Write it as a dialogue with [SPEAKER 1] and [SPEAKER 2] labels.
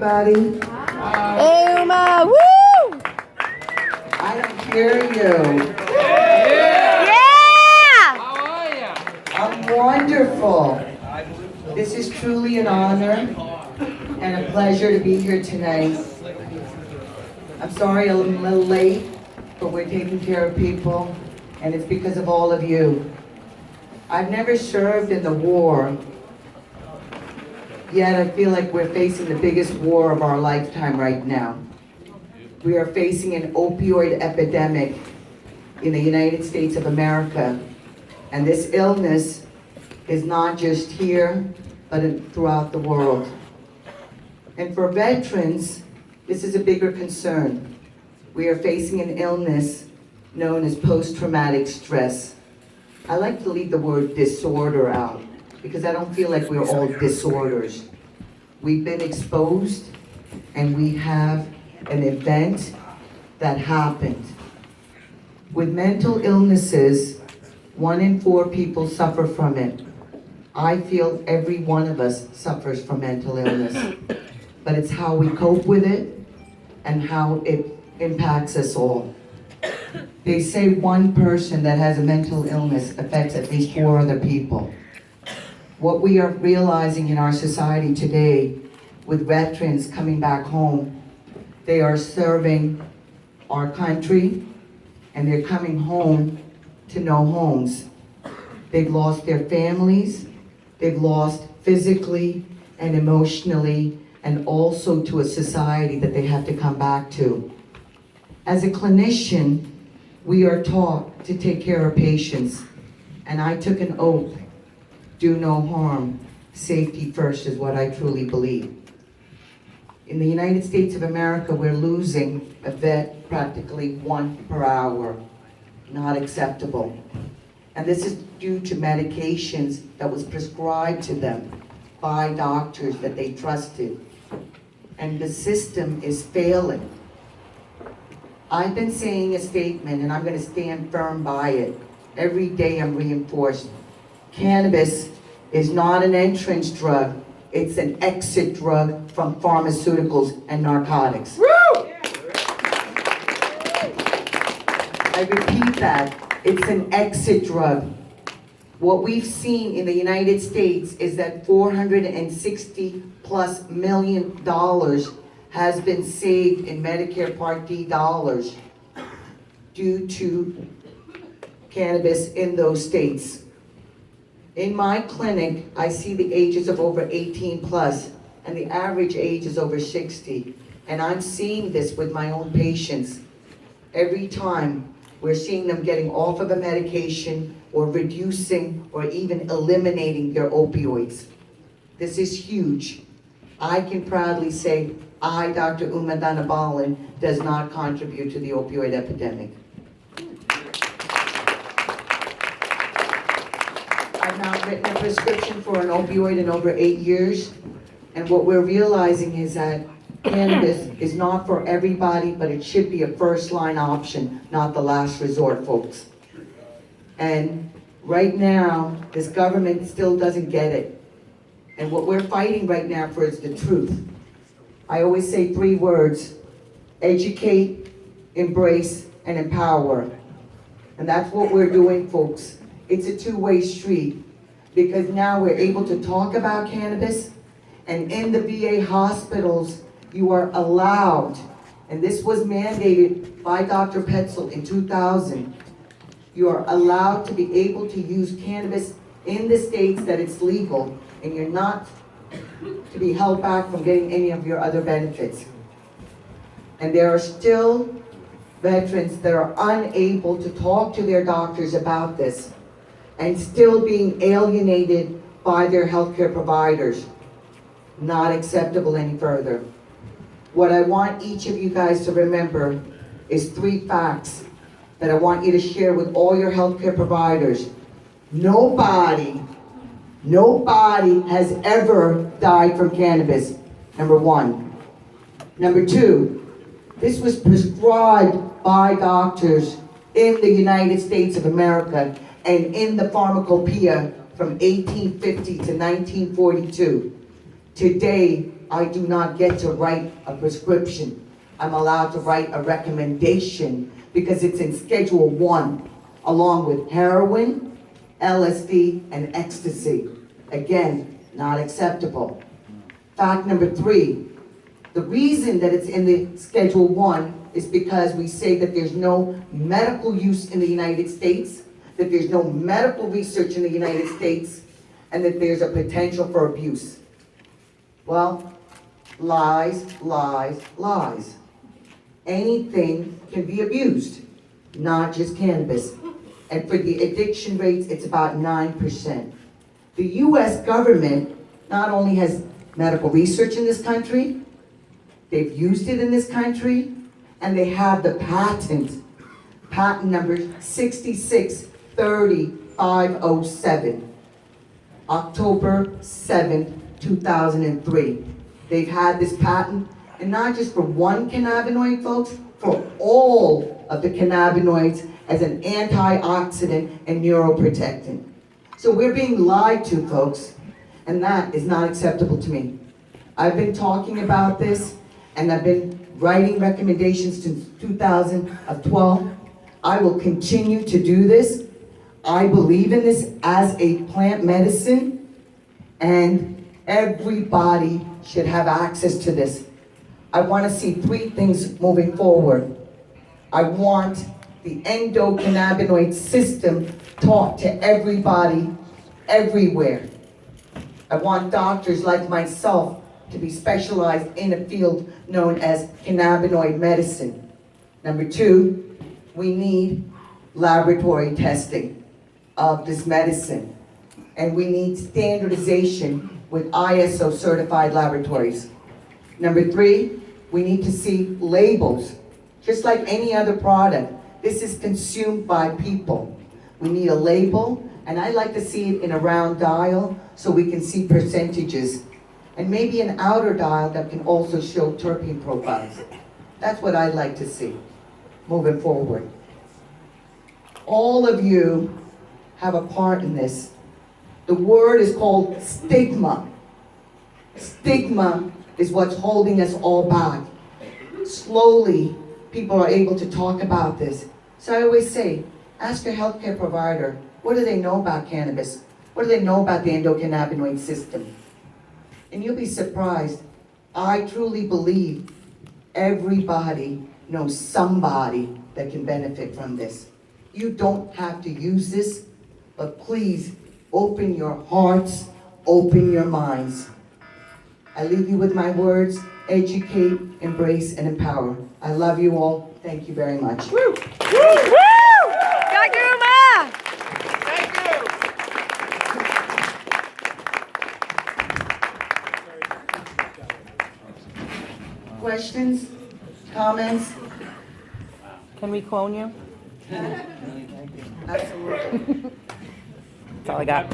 [SPEAKER 1] everybody.
[SPEAKER 2] Hey, Uma! Woo!
[SPEAKER 1] I don't hear you.
[SPEAKER 2] Yeah!
[SPEAKER 3] How are ya?
[SPEAKER 1] I'm wonderful. This is truly an honor and a pleasure to be here tonight. I'm sorry I'm a little late, but we're taking care of people, and it's because of all of you. I've never served in the war, yet I feel like we're facing the biggest war of our lifetime right now. We are facing an opioid epidemic in the United States of America, and this illness is not just here, but throughout the world. And for veterans, this is a bigger concern. We are facing an illness known as post-traumatic stress. I like to leave the word disorder out because I don't feel like we're all disorders. We've been exposed and we have an event that happened. With mental illnesses, 1 in 4 people suffer from it. I feel every one of us suffers from mental illness, but it's how we cope with it and how it impacts us all. They say one person that has a mental illness affects at least 4 other people. What we are realizing in our society today, with veterans coming back home, they are serving our country and they're coming home to no homes. They've lost their families, they've lost physically and emotionally, and also to a society that they have to come back to. As a clinician, we are taught to take care of patients, and I took an oath, do no harm, safety first is what I truly believe. In the United States of America, we're losing a vet practically 1 per hour. Not acceptable. And this is due to medications that was prescribed to them by doctors that they trusted. And the system is failing. I've been saying a statement, and I'm going to stand firm by it. Every day I'm reinforced. Cannabis is not an entrance drug. It's an exit drug from pharmaceuticals and narcotics.
[SPEAKER 2] Woo!
[SPEAKER 1] I repeat that. It's an exit drug. What we've seen in the United States is that $460+ million has been saved in Medicare Part D dollars due to cannabis in those states. In my clinic, I see the ages of over 18+, and the average age is over 60. And I'm seeing this with my own patients. Every time we're seeing them getting off of a medication or reducing or even eliminating their opioids. This is huge. I can proudly say, I, Dr. Uma Dhanabalan, does not contribute to the opioid epidemic. I've now written a prescription for an opioid in over 8 years, and what we're realizing is that cannabis is not for everybody, but it should be a first-line option, not the last resort, folks. And right now, this government still doesn't get it. And what we're fighting right now for is the truth. I always say 3 words: educate, embrace, and empower. And that's what we're doing, folks. It's a 2-way street, because now we're able to talk about cannabis, and in the VA hospitals, you are allowed, and this was mandated by Dr. Petzel in 2000, you are allowed to be able to use cannabis in the states that it's legal, and you're not to be held back from getting any of your other benefits. And there are still veterans that are unable to talk to their doctors about this and still being alienated by their healthcare providers. Not acceptable any further. What I want each of you guys to remember is 3 facts that I want you to share with all your healthcare providers. Nobody has ever died from cannabis, number 1. Number 2, this was prescribed by doctors in the United States of America and in the pharmacopoeia from 1850 to 1942. Today, I do not get to write a prescription. I'm allowed to write a recommendation because it's in Schedule 1, along with heroin, LSD, and ecstasy. Again, not acceptable. Fact number 3, the reason that it's in the Schedule 1 is because we say that there's no medical use in the United States, that there's no medical research in the United States, and that there's a potential for abuse. Well, lies, lies, lies. Anything can be abused, not just cannabis. And for the addiction rates, it's about 9%. The US government not only has medical research in this country, they've used it in this country, and they have the patent number 6630507, October 7th, 2003. They've had this patent, and not just for one cannabinoid, folks, for all of the cannabinoids as an antioxidant and neuroprotectant. So we're being lied to, folks, and that is not acceptable to me. I've been talking about this, and I've been writing recommendations since 2012. I will continue to do this. I believe in this as a plant medicine, and everybody should have access to this. I want to see 3 things moving forward. I want the endocannabinoid system taught to everybody, everywhere. I want doctors like myself to be specialized in a field known as cannabinoid medicine. Number 2, we need laboratory testing of this medicine. And we need standardization with ISO certified laboratories. Number 3, we need to see labels. Just like any other product, this is consumed by people. We need a label, and I like to see it in a round dial so we can see percentages. And maybe an outer dial that can also show terpene profiles. That's what I'd like to see moving forward. All of you have a part in this. The word is called stigma. Stigma is what's holding us all back. Slowly, people are able to talk about this. So I always say, ask your healthcare provider, what do they know about cannabis? What do they know about the endocannabinoid system? And you'll be surprised. I truly believe everybody knows somebody that can benefit from this. You don't have to use this, but please open your hearts, open your minds. I leave you with my words: educate, embrace, and empower. I love you all. Thank you very much.
[SPEAKER 2] Woo! Woo! Woo! Dr. Uma!
[SPEAKER 3] Thank you.
[SPEAKER 1] Questions? Comments?
[SPEAKER 2] Can we clone you?
[SPEAKER 1] Absolutely.
[SPEAKER 2] That's all I got.